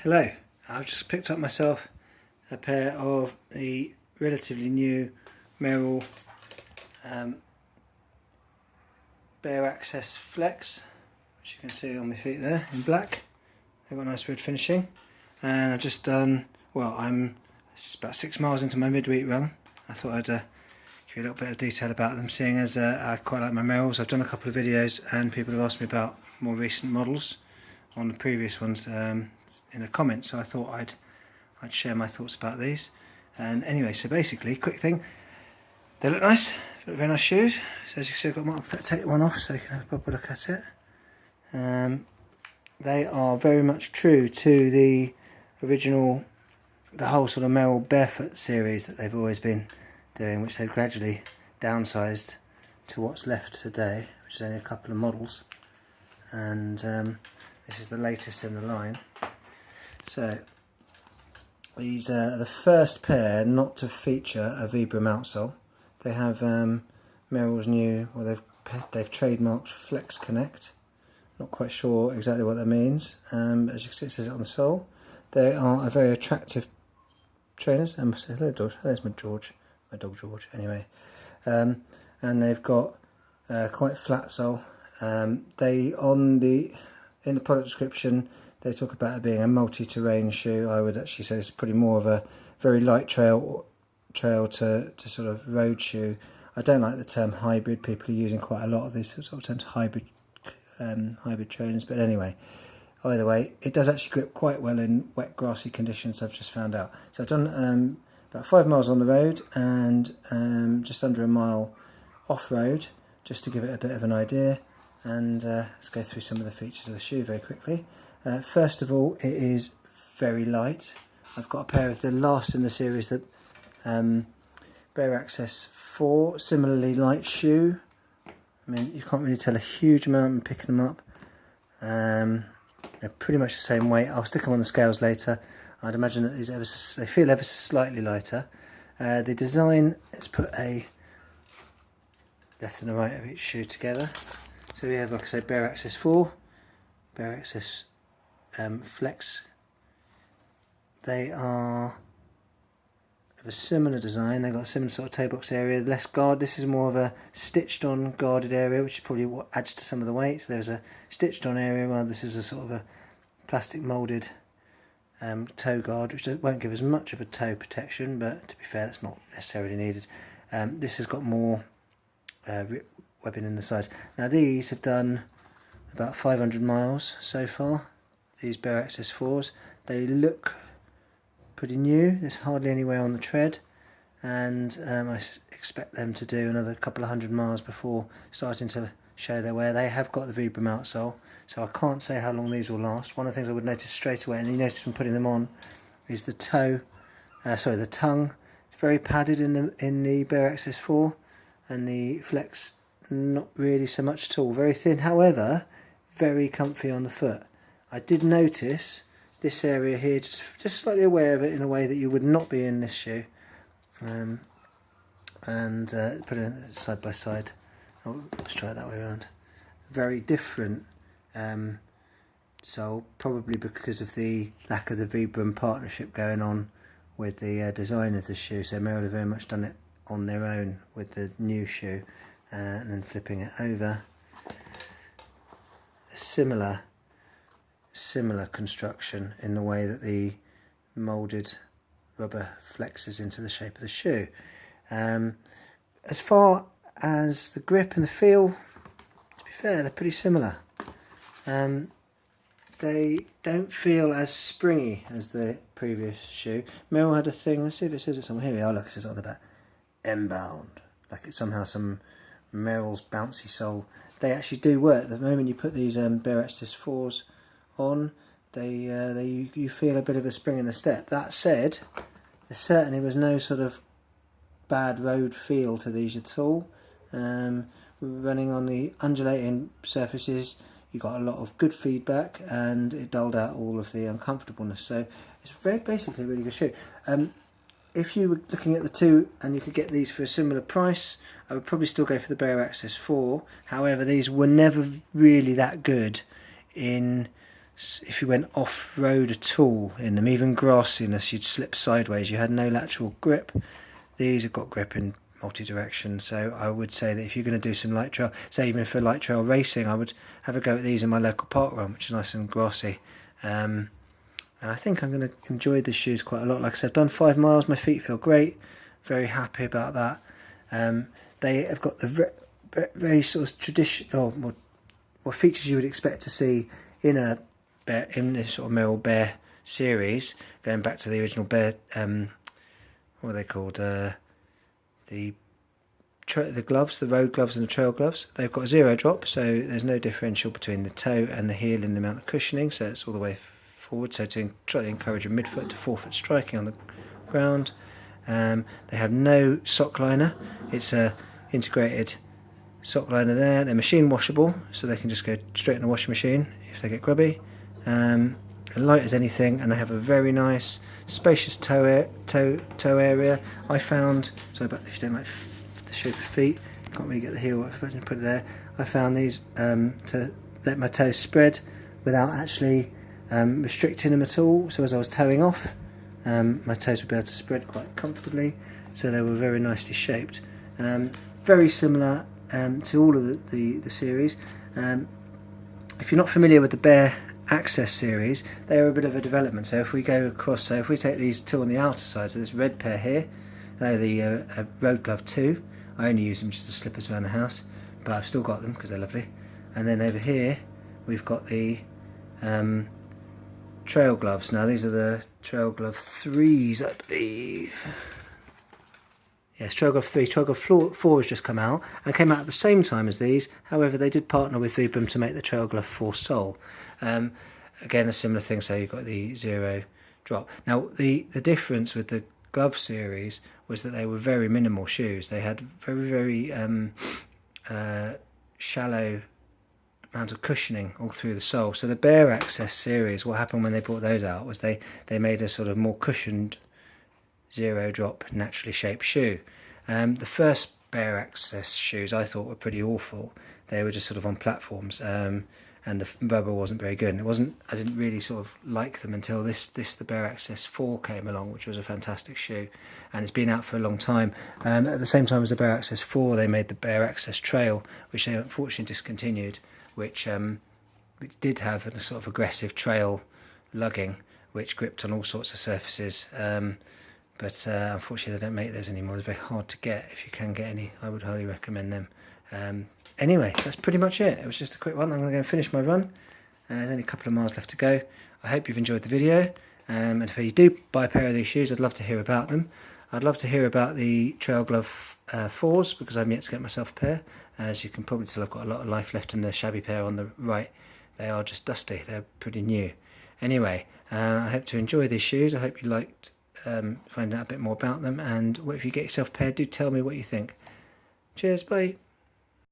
Hello, I've just picked up myself a pair of the relatively new Merrell Bare Access Flex, which you can see on my feet there in black. They've got nice red finishing, and I've just done, well, I'm about 6 miles into my midweek run. I thought I'd give you a little bit of detail about them, seeing as I quite like my Merrells. I've done a couple of videos and people have asked me about more recent models on the previous ones in the comments, so I thought I'd share my thoughts about these. And anyway, so basically, quick thing, they look nice, very nice shoes. So as you can see, I've got my, take one off so you can have a proper look at it. They are very much true to the original, the whole sort of Merrell barefoot series that they've always been doing, which they've gradually downsized to what's left today, which is only a couple of models. And this is the latest in the line. So these are the first pair not to feature a Vibram outsole. They have Merrell's new, well, they've trademarked Flex Connect. Not quite sure exactly what that means. But as you can see, it says it on the sole. They are a very attractive trainers. I must say hello, George. There's my George, my dog George. Anyway, and they've got quite flat sole. They in the product description they talk about it being a multi-terrain shoe. I would actually say it's pretty more of a very light trail to sort of road shoe. I don't like the term hybrid. People are using quite a lot of these sort of terms, hybrid trainers. But anyway, either way, it does actually grip quite well in wet grassy conditions, I've just found out. So I've done about 5 miles on the road and just under a mile off-road, just to give it a bit of an idea. And let's go through some of the features of the shoe very quickly. First of all, it is very light. I've got a pair of the last in the series, the Bare Access 4, similarly light shoe. I mean, you can't really tell a huge amount in picking them up. They're pretty much the same weight. I'll stick them on the scales later. I'd imagine that these they feel ever so slightly lighter. The design, let's put a left and a right of each shoe together. So we have, like I said, Bare Access 4, Bare Access Flex. They are of a similar design. They've got a similar sort of toe box area, less guard. This is more of a stitched on guarded area, which is probably what adds to some of the weight. So there's a stitched on area, while this is a sort of a plastic moulded toe guard, which won't give as much of a toe protection, but to be fair, that's not necessarily needed. This has got more webbing in the sides. Now these have done about 500 miles so far, these Bare Access 4s. They look pretty new, there's hardly any wear on the tread, and I expect them to do another couple of 100 miles before starting to show their wear. They have got the Vibram outsole, so I can't say how long these will last. One of the things I would notice straight away, and you notice from putting them on, is the tongue. It's very padded in the Bare Access 4, and the Flex not really so much at all. Very thin, however, very comfy on the foot. I did notice this area here, just slightly aware of it in a way that you would not be in this shoe. And put it side by side. Oh, let's try it that way around. Very different sole, probably because of the lack of the Vibram partnership going on with the design of the shoe. So Merrell have very much done it on their own with the new shoe. And then flipping it over, a similar construction in the way that the moulded rubber flexes into the shape of the shoe. As far as the grip and the feel, to be fair, they're pretty similar. They don't feel as springy as the previous shoe. Merrell had a thing, let's see if it says it somewhere. Here we are, look, it says it on the back. M-bound, like it's somehow some Merrell's bouncy sole. They actually do work. The moment you put these Bare Access 4s on, you feel a bit of a spring in the step. That said, there certainly was no sort of bad road feel to these at all. Running on the undulating surfaces, you got a lot of good feedback, and it dulled out all of the uncomfortableness. So it's basically a really good shoe. If you were looking at the two and you could get these for a similar price, I would probably still go for the Bare Access 4. However, these were never really that good in if you went off-road at all in them, even grassiness, you'd slip sideways. You had no lateral grip. These have got grip in multi-direction, so I would say that if you're going to do some light trail, say even for light trail racing, I would have a go at these in my local park run, which is nice and grassy. And I think I'm going to enjoy the shoes quite a lot. Like I said, I've done 5 miles, my feet feel great, very happy about that. They have got the very sort of traditional, what features you would expect to see in this sort of Merrell Bear series, going back to the original Bear, what are they called? The gloves, the road gloves and the trail gloves. They've got 0 drop, so there's no differential between the toe and the heel in the amount of cushioning, so it's all the way forward, so to try to encourage a midfoot to forefoot striking on the ground. They have no sock liner. It's a integrated sock liner there. They're machine washable, so they can just go straight in the washing machine if they get grubby. Light as anything, and they have a very nice spacious toe area. I found, sorry about if you don't like the shape of feet, you can't really get the heel if I didn't put it there. I found these to let my toes spread without actually restricting them at all, so as I was toeing off, my toes would be able to spread quite comfortably, so they were very nicely shaped. Very similar to all of the series. If you're not familiar with the Bear Access series, they are a bit of a development. So if we go across, so if we take these two on the outer side, so this red pair here, they're the Road Glove 2. I only use them just as slippers around the house, but I've still got them because they're lovely. And then over here we've got the Trail Gloves. Now these are the Trail Glove 3s, I believe. Yes, Trail Glove 3. Trail Glove 4 has just come out and came out at the same time as these. However, they did partner with Vibram to make the Trail Glove 4 sole. Again, a similar thing, so you've got the 0 drop. Now, the difference with the glove series was that they were very minimal shoes. They had very shallow amount of cushioning all through the sole. So the Bear Access series, what happened when they brought those out was they made a sort of more cushioned 0 drop naturally shaped shoe. The first Bear Access shoes I thought were pretty awful. They were just sort of on platforms, and the rubber wasn't very good. And I didn't really sort of like them until the Bear Access 4 came along, which was a fantastic shoe, and it's been out for a long time. At the same time as the Bear Access 4, they made the Bear Access Trail, which they unfortunately discontinued, which did have a sort of aggressive trail lugging, which gripped on all sorts of surfaces. But unfortunately they don't make those anymore. They're very hard to get. If you can get any, I would highly recommend them. Anyway, that's pretty much it. It was just a quick one. I'm going to go and finish my run. There's only a couple of miles left to go. I hope you've enjoyed the video. And if you do buy a pair of these shoes, I'd love to hear about them. I'd love to hear about the Trail Glove 4s, because I'm yet to get myself a pair. As you can probably tell, I've got a lot of life left in the shabby pair on the right. They are just dusty. They're pretty new. Anyway, I hope to enjoy these shoes. I hope you liked finding out a bit more about them, and if you get yourself a pair, do tell me what you think. Cheers, bye.